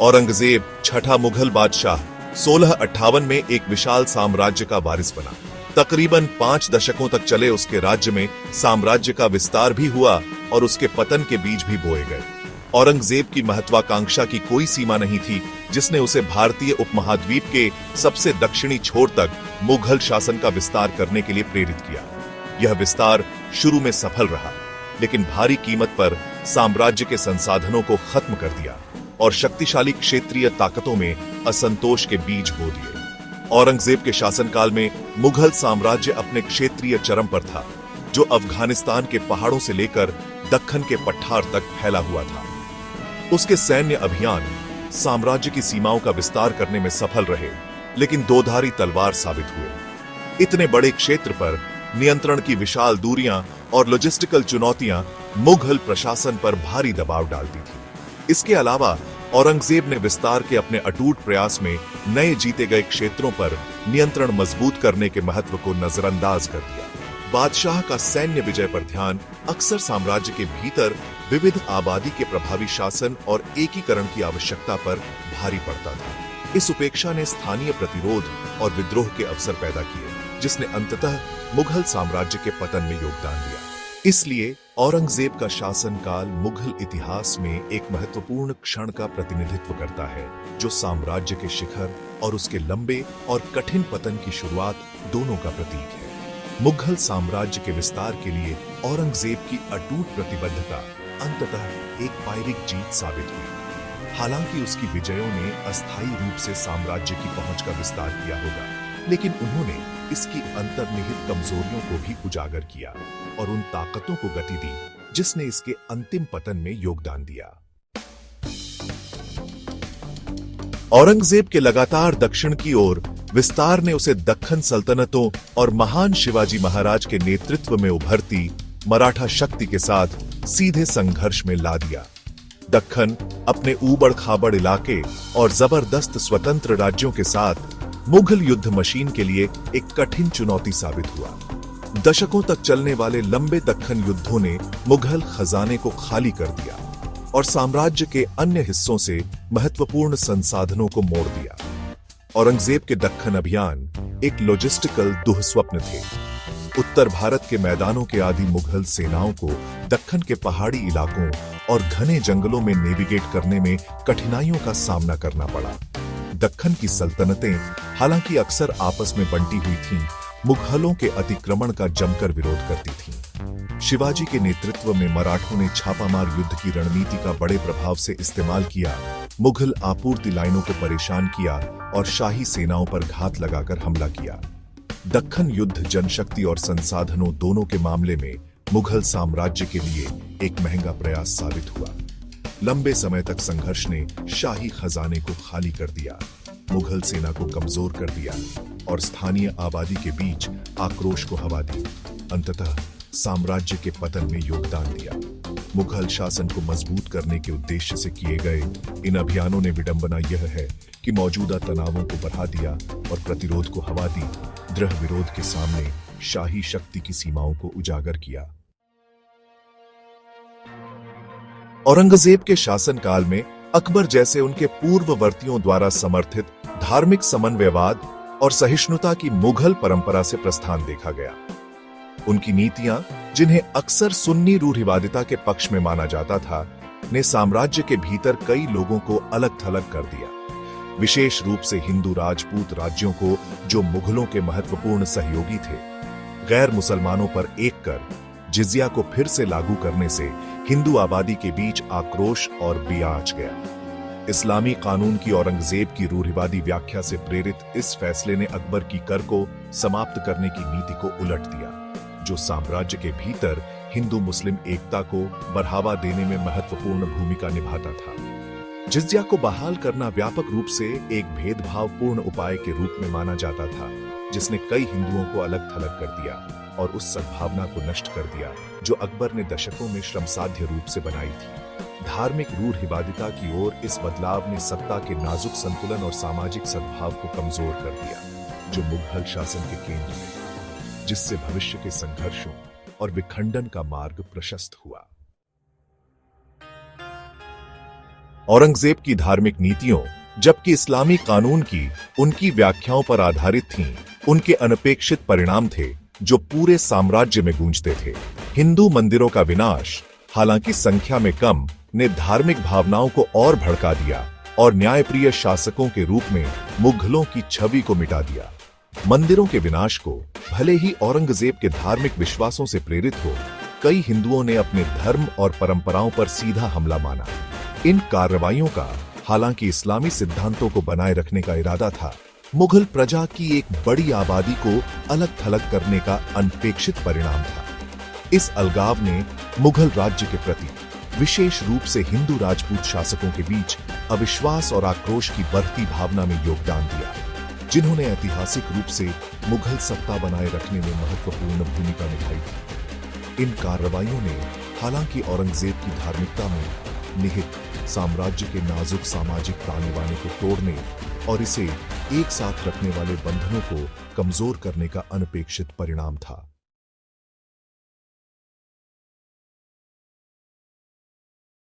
औरंगजेब छठा मुगल बादशाह 1658 में एक विशाल साम्राज्य का वारिस बना। तकरीबन 5 दशकों तक चले उसके राज्य में साम्राज्य का विस्तार भी हुआ और उसके पतन के बीज भी बोए गए। औरंगजेब की महत्वाकांक्षा की कोई सीमा नहीं थी, जिसने उसे भारतीय उपमहाद्वीप के सबसे दक्षिणी छोर तक मुगल शासन का विस्तार करने के लिए प्रेरित किया। यह विस्तार शुरू में सफल रहा, लेकिन भारी कीमत पर साम्राज्य के संसाधनों को खत्म कर दिया और शक्तिशाली क्षेत्रीय ताकतों में असंतोष के बीज बो दिए। औरंगजेब के शासनकाल में मुगल साम्राज्य अपने क्षेत्रीय चरम पर था, जो अफगानिस्तान के पहाड़ों से लेकर दक्कन के पठार तक फैला हुआ था। उसके सैन्य अभियान साम्राज्य की सीमाओं का विस्तार करने में सफल रहे, लेकिन दोधारी तलवार साबित हुए। इतने बड़े क्षेत्र पर नियंत्रण की विशाल दूरियां और लॉजिस्टिकल चुनौतियां मुगल प्रशासन पर भारी दबाव डालती थी। इसके अलावा औरंगजेब ने विस्तार के अपने अटूट प्रयास में नए जीते गए क्षेत्रों पर नियंत्रण मजबूत करने के महत्व को नजरअंदाज कर दिया। बादशाह का सैन्य विजय पर ध्यान अक्सर साम्राज्य के भीतर विविध आबादी के प्रभावी शासन और एकीकरण की आवश्यकता पर भारी पड़ता था। इस उपेक्षा ने स्थानीय प्रतिरोध और विद्रोह के अवसर पैदा किए, जिसने अंततः मुगल साम्राज्य के पतन में योगदान दिया। इसलिए औरंगजेब का शासनकाल मुगल इतिहास में एक महत्वपूर्ण क्षण का प्रतिनिधित्व करता है, जो साम्राज्य के शिखर और उसके लंबे और कठिन पतन की शुरुआत दोनों का प्रतीक है। मुगल साम्राज्य के विस्तार के लिए औरंगजेब की अटूट प्रतिबद्धता अंततः एक पायरिक जीत साबित हुई। हालांकि उसकी विजयों ने अस्थायी रूप से साम्राज्य की पहुंच का विस्तार किया होगा, लेकिन उन्होंने इसकी अंतर्निहित कमजोरियों को भी उजागर किया और उन ताकतों को गति दी जिसने इसके अंतिम पतन में योगदान दिया। औरंगजेब के लगातार दक्षिण की ओर विस्तार ने उसे दक्कन सल्तनतों और महान शिवाजी महाराज के नेतृत्व में उभरती मराठा शक्ति के साथ सीधे संघर्ष में ला दिया। दक्कन अपने ऊबड़ खाबड़ इलाके और जबरदस्त स्वतंत्र राज्यों के साथ मुगल युद्ध मशीन के लिए एक कठिन चुनौती साबित हुआ। दशकों तक चलने वाले लंबे दक्कन युद्धों ने मुगल खजाने को खाली कर दिया और साम्राज्य के अन्य हिस्सों से महत्वपूर्ण संसाधनों को मोड़ दिया। औरंगजेब के दक्कन अभियान एक लॉजिस्टिकल दुःस्वप्न थे। उत्तर भारत के मैदानों के आदि मुगल सेनाओं को दक्कन के पहाड़ी इलाकों और घने जंगलों में नेविगेट करने में कठिनाइयों का सामना करना पड़ा। दक्कन की सल्तनतें हालांकि अक्सर आपस में बंटी हुई थीं, मुगलों के अतिक्रमण का जमकर विरोध करती थीं। शिवाजी के नेतृत्व में मराठों ने छापामार युद्ध की रणनीति का बड़े प्रभाव से इस्तेमाल किया, मुगल आपूर्ति लाइनों को परेशान किया और शाही सेनाओं पर घात लगाकर हमला किया। दक्कन युद्ध जनशक्ति और संसाधनों दोनों के मामले में मुगल साम्राज्य के लिए एक महंगा प्रयास साबित हुआ। लंबे समय तक संघर्ष ने शाही खजाने को खाली कर दिया, मुगल सेना को कमजोर कर दिया और स्थानीय आबादी के बीच आक्रोश को हवा दी। अंततः साम्राज्य के पतन में योगदान दिया। मुगल शासन को मजबूत करने के उद्देश्य से किए गए इन अभियानों ने विडंबना यह है कि मौजूदा तनावों को बढ़ा दिया और प्रतिरोध को हवा दी, दृढ़ विरोध के सामने शाही शक्ति की सीमाओं को उजागर किया। औरंगजेब के शासनकाल में अकबर जैसे उनके पूर्ववर्तियों द्वारा समर्थित धार्मिक समन्वयवाद और सहिष्णुता की मुगल परंपरा से प्रस्थान देखा गया। उनकी नीतियां, जिन्हें अक्सर सुन्नी रूढ़िवादिता के पक्ष में माना जाता था, ने साम्राज्य के भीतर कई लोगों को अलग थलग कर दिया। विशेष रूप से हिंदू राजपूत राज्यों को, जो मुगलों के महत्वपूर्ण सहयोगी थे। गैर मुसलमानों पर एक कर जिजिया को फिर से लागू करने से हिंदू आबादी के बीच आक्रोश और बियाज गया। इस्लामी कानून की औरंगजेब की रूढ़िवादी व्याख्या से प्रेरित इस फैसले ने अकबर की कर को समाप्त करने की नीति को उलट दिया, जो साम्राज्य के भीतर हिंदू मुस्लिम एकता को बढ़ावा देने में महत्वपूर्ण भूमिका निभाता था। जिजिया को बहाल करना व्यापक रूप से एक भेदभावपूर्ण उपाय के रूप में माना जाता था, जिसने कई हिंदुओं को अलग थलग कर दिया और उस सद्भावना को नष्ट कर दिया जो अकबर ने दशकों में श्रमसाध्य रूप से बनाई थी। धार्मिक रूढ़िवादिता की ओर इस बदलाव ने सत्ता के नाजुक संतुलन और सामाजिक सद्भाव को कमजोर कर दिया, जो मुगल शासन के केंद्र में, जिससे भविष्य के संघर्षों और विखंडन का मार्ग प्रशस्त हुआ। औरंगजेब की धार्मिक नीतियों, जबकि इस्लामी कानून की उनकी व्याख्याओं पर आधारित थीं, उनके अनपेक्षित परिणाम थे जो पूरे साम्राज्य में गूंजते थे। हिंदू मंदिरों का विनाश, हालांकि संख्या में कम, ने धार्मिक भावनाओं को और भड़का दिया और न्यायप्रिय शासकों के रूप में मुगलों की छवि को मिटा दिया। मंदिरों के विनाश को भले ही औरंगजेब के धार्मिक विश्वासों से प्रेरित हो, कई हिंदुओं ने अपने धर्म और परंपराओं पर सीधा हमला माना। इन कार्रवाइयों का हालांकि इस्लामी सिद्धांतों को बनाए रखने का इरादा था, मुगल प्रजा की एक बड़ी आबादी को अलग थलग करने का अनपेक्षित परिणाम था। इस अलगाव ने मुगल राज्य के प्रति, विशेष रूप से हिंदू राजपूत शासकों के बीच अविश्वास और आक्रोश की बढ़ती भावना में योगदान दिया, जिन्होंने ऐतिहासिक रूप से मुगल सत्ता बनाए रखने में महत्वपूर्ण भूमिका निभाई थी। इन कार्रवाइयों ने हालांकि औरंगजेब की धार्मिकता में निहित साम्राज्य के नाजुक सामाजिक ताने बाने को तोड़ने और इसे एक साथ रखने वाले बंधनों को कमजोर करने का अनपेक्षित परिणाम था।